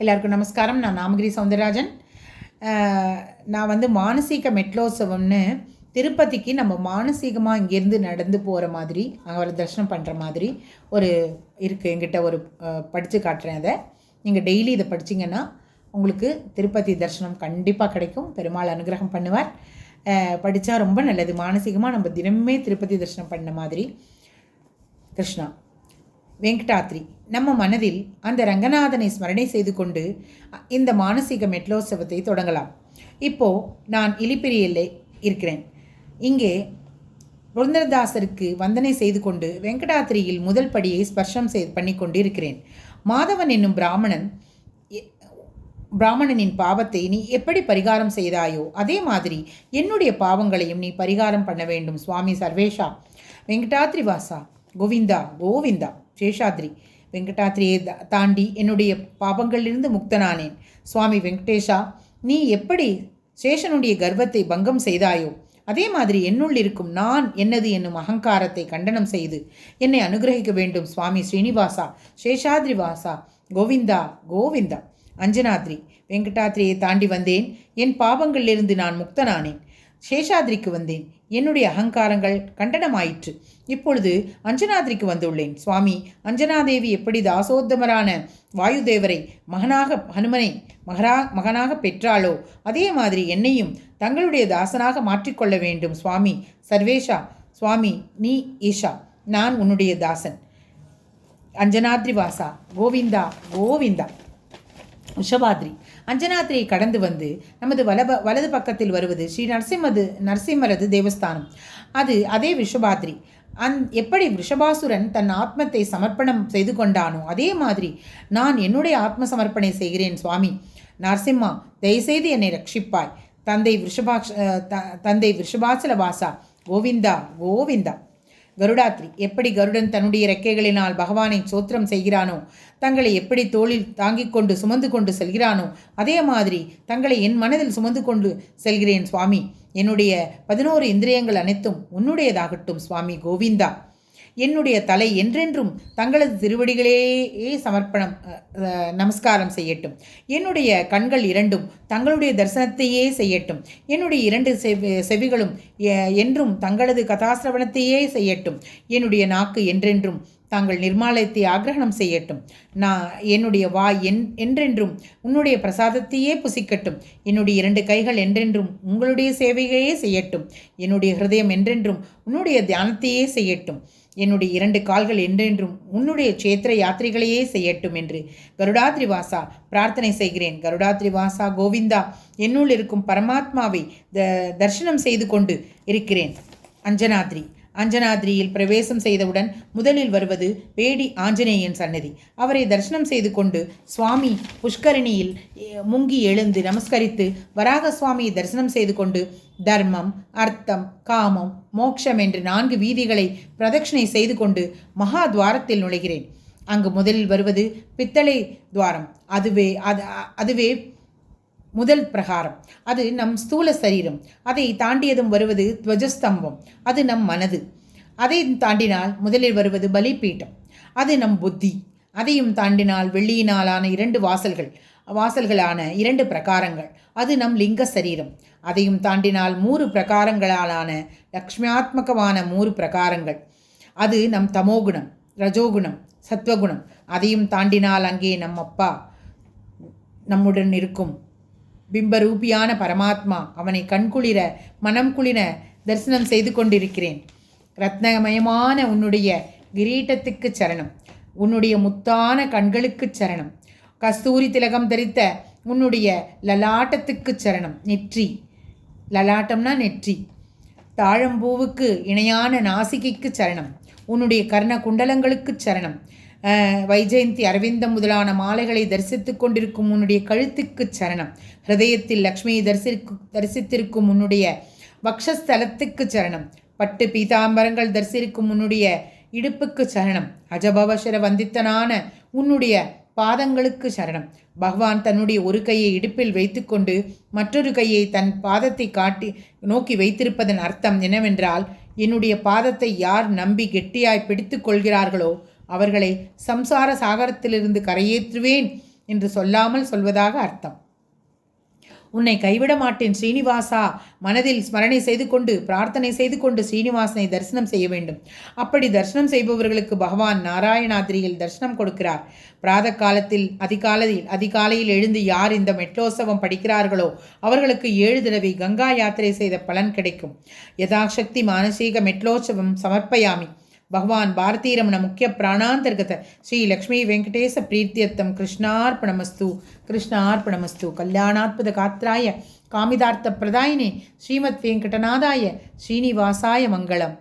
எல்லாருக்கும் நமஸ்காரம். நான் நாமகிரி சௌந்தரராஜன். நான் மானசீக மெட்லோத்சவம்னு திருப்பதிக்கு நம்ம மானசீகமாக இங்கேருந்து நடந்து போகிற மாதிரி அங்கே ஒரு தரிசனம் பண்ணுற மாதிரி ஒரு இருக்குது. எங்கிட்ட ஒரு படித்து காட்டுறேன். அதை நீங்கள் டெய்லி இதை படிச்சிங்கன்னா உங்களுக்கு திருப்பதி தரிசனம் கண்டிப்பாக கிடைக்கும். பெருமாள் அனுகிரகம் பண்ணுவார். படித்தா ரொம்ப நல்லது. மானசீகமாக நம்ம தினமே திருப்பதி தரிசனம் பண்ண மாதிரி. கிருஷ்ணா வெங்கடாத்ரி. நம்ம மனதில் அந்த ரங்கநாதனை ஸ்மரணை செய்து கொண்டு இந்த மானசீக மெட்லோத்சவத்தை தொடங்கலாம். இப்போது நான் இலிப்பிரியில் இருக்கிறேன். இங்கே புரந்தரதாசருக்கு வந்தனை செய்து கொண்டு வெங்கடாத்திரியில் முதல் படியை ஸ்பர்ஷம் பண்ணி கொண்டு இருக்கிறேன். மாதவன் என்னும் பிராமணனின் பாவத்தை நீ எப்படி பரிகாரம் செய்தாயோ அதே மாதிரி என்னுடைய பாவங்களையும் நீ பரிகாரம் பண்ண வேண்டும். சுவாமி சர்வேஷா வெங்கடாத்ரி வாசா கோவிந்தா கோவிந்தா. சேஷாத்ரி வெங்கடாத்ரியை தாண்டி என்னுடைய பாபங்களிலிருந்து முக்தனானேன். சுவாமி வெங்கடேஷா, நீ எப்படி சேஷனுடைய கர்வத்தை பங்கம் செய்தாயோ அதே மாதிரி என்னுள் இருக்கும் நான் என்னது என்னும் அகங்காரத்தை கண்டனம் செய்து என்னை அனுகிரகிக்க வேண்டும். சுவாமி ஸ்ரீனிவாசா சேஷாத்ரி வாசா கோவிந்தா கோவிந்தா. அஞ்சனாத்ரி வெங்கடாத்ரியை தாண்டி வந்தேன். என் பாவங்களிலிருந்து நான் முக்தனானேன். சேஷாத்ரிக்கு வந்தேன். என்னுடைய அகங்காரங்கள் கண்டனமாயிற்று. இப்பொழுது அஞ்சனாத்ரிக்கு வந்துள்ளேன். சுவாமி அஞ்சனாதேவி எப்படி தாசோத்தமரான வாயுதேவரை ஹனுமனை மகனாக பெற்றாளோ அதே மாதிரி என்னையும் தங்களுடைய தாசனாக மாற்றிக்கொள்ள வேண்டும். சுவாமி சர்வேஷா, சுவாமி நீ ஈஷா, நான் உன்னுடைய தாசன். அஞ்சனாத்ரி வாசா கோவிந்தா கோவிந்தா. ரிஷபாத்ரி அஞ்சனாத்ரியை கடந்து வந்து நமது வலது பக்கத்தில் வருவது ஸ்ரீ நரசிம்மரது தேவஸ்தானம். அதே ரிஷபாத்ரி. எப்படி ரிஷபாசுரன் தன் ஆத்மத்தை சமர்ப்பணம் செய்து கொண்டானோ அதே மாதிரி நான் என்னுடைய ஆத்ம சமர்ப்பணை செய்கிறேன். சுவாமி நரசிம்மா, தயவுசெய்து என்னை ரட்சிப்பாய். தந்தை விஷபாசல வாசா கோவிந்தா கோவிந்தா. கருடாத்ரி. எப்படி கருடன் தன்னுடைய இறக்கைகளினால் பகவானை சோத்திரம் செய்கிறானோ, தங்களை எப்படி தோளில் தாங்கிக் கொண்டு சுமந்து கொண்டு செல்கிறானோ அதே மாதிரி தங்களை என் மனதில் சுமந்து கொண்டு செல்கிறேன். சுவாமி என்னுடைய 11 இந்திரியங்கள் அனைத்தும் உன்னுடையதாகட்டும். சுவாமி கோவிந்தா. என்னுடைய தலை என்றென்றும் தங்களது திருவடிகளே நமஸ்காரம் செய்யட்டும். என்னுடைய கண்கள் இரண்டும் தங்களுடைய தரிசனத்தையே செய்யட்டும். என்னுடைய 2 செவிகளும் என்றும் தங்களது கதாசிரவணத்தையே செய்யட்டும். என்னுடைய நாக்கு என்றென்றும் தாங்கள் நிர்மாலயத்தை ஆக்கிரகணம் செய்யட்டும். என்னுடைய வாய் என்றென்றும் உன்னுடைய பிரசாதத்தையே புசிக்கட்டும். என்னுடைய 2 கைகள் என்றென்றும் உங்களுடைய சேவையே செய்யட்டும். என்னுடைய ஹிருதயம் என்றென்றும் உன்னுடைய தியானத்தையே செய்யட்டும். என்னுடைய 2 கால்கள் என்றென்றும் உன்னுடைய சேத்திர யாத்திரைகளையே செய்யட்டும் என்று கருடாத்ரி வாசா பிரார்த்தனை செய்கிறேன். கருடாத்ரி வாசா கோவிந்தா. என்னுள் இருக்கும் பரமாத்மாவை தரிசனம் செய்து கொண்டு இருக்கிறேன். அஞ்சனாத்ரி. அஞ்சனாத்ரியில் பிரவேசம் செய்தவுடன் முதலில் வருவது வேடி ஆஞ்சநேயன் சன்னதி. அவரை தரிசனம் செய்து கொண்டு சுவாமி புஷ்கரணியில் முங்கி எழுந்து நமஸ்கரித்து வராக சுவாமியை தரிசனம் செய்து கொண்டு தர்மம், அர்த்தம், காமம், மோட்சம் என்று 4 வீதிகளை பிரதட்சணை செய்து கொண்டு மகா துவாரத்தில் நுழைகிறேன். அங்கு முதலில் வருவது பித்தளை துவாரம். அதுவே முதல் பிரகாரம். அது நம் ஸ்தூல சரீரம். அதை தாண்டியதும் வருவது துவஜஸ்தம்பம். அது நம் மனது. அதை தாண்டினால் முதலில் வருவது பலிபீட்டம். அது நம் புத்தி. அதையும் தாண்டினால் வெள்ளியினாலான 2 வாசல்களான 2 பிரகாரங்கள். அது நம் லிங்க சரீரம். அதையும் தாண்டினால் 3 பிரகாரங்களாலான லக்ஷ்மியாத்மகமான 3 பிரகாரங்கள். அது நம் தமோகுணம், ரஜோகுணம், சத்வகுணம். அதையும் தாண்டினால் அங்கே நம் அப்பா நம்முடன் இருக்கும் பிம்பரூபியான பரமாத்மா. அவனை கண்குளிர மனம் குளிர தரிசனம் செய்து கொண்டிருக்கிறேன். ரத்னமயமான உன்னுடைய கிரீட்டத்துக்கு சரணம். உன்னுடைய முத்தான கண்களுக்கு சரணம். கஸ்தூரி திலகம் தரித்த உன்னுடைய லலாட்டத்துக்கு சரணம். நெற்றி, லலாட்டம்னா நெற்றி. தாழம்பூவுக்கு இணையான நாசிகைக்கு சரணம். உன்னுடைய கர்ண குண்டலங்களுக்கு சரணம். வைஜெயந்தி அரவிந்தம் முதலான மாலைகளை தரிசித்து கொண்டிருக்கும் உன்னுடைய கழுத்துக்கு சரணம். ஹிருதயத்தில் லக்ஷ்மியை தரிசித்திருக்கும் உன்னுடைய வக்ஷஸ்தலத்துக்கு சரணம். பட்டு பீதாம்பரங்கள் தரிசிக்கும் உன்னுடைய இடுப்புக்கு சரணம். அஜபவசர வந்தித்தனான உன்னுடைய பாதங்களுக்கு சரணம். பகவான் தன்னுடைய ஒரு கையை இடுப்பில் வைத்துக்கொண்டு மற்றொரு கையை தன் பாதத்தை நோக்கி வைத்திருப்பதன் அர்த்தம் என்னவென்றால், என்னுடைய பாதத்தை யார் நம்பி கெட்டியாய் பிடித்து கொள்கிறார்களோ அவர்களை சம்சார சாகரத்திலிருந்து கரையேற்றுவேன் என்று சொல்லாமல் சொல்வதாக அர்த்தம். உன்னை கைவிட மாட்டேன் ஸ்ரீனிவாசா. மனதில் ஸ்மரணை செய்து கொண்டு பிரார்த்தனை செய்து கொண்டு ஸ்ரீனிவாசனை தரிசனம் செய்ய வேண்டும். அப்படி தரிசனம் செய்பவர்களுக்கு பகவான் நாராயணாதிரியில் தரிசனம் கொடுக்கிறார். பிராத காலத்தில் அதிகாலையில் எழுந்து யார் இந்த மெட்லோத்சவம் படிக்கிறார்களோ அவர்களுக்கு 7 தடவை கங்கா யாத்திரை செய்த பலன் கிடைக்கும். யதாசக்தி மானசீக மெட்லோத்சவம் சமர்ப்பயாமி. भगवान भारतीरमण मुख्य प्राणांतर्गत श्री लक्ष्मी वेंकटेश प्रीत्यर्थम कृष्णार्पणमस्तु कल्याणात्मद गात्राय कामिदार्थ प्रदायिने श्रीमद् वेंकटनाथाय श्रीनिवासाय मंगलम.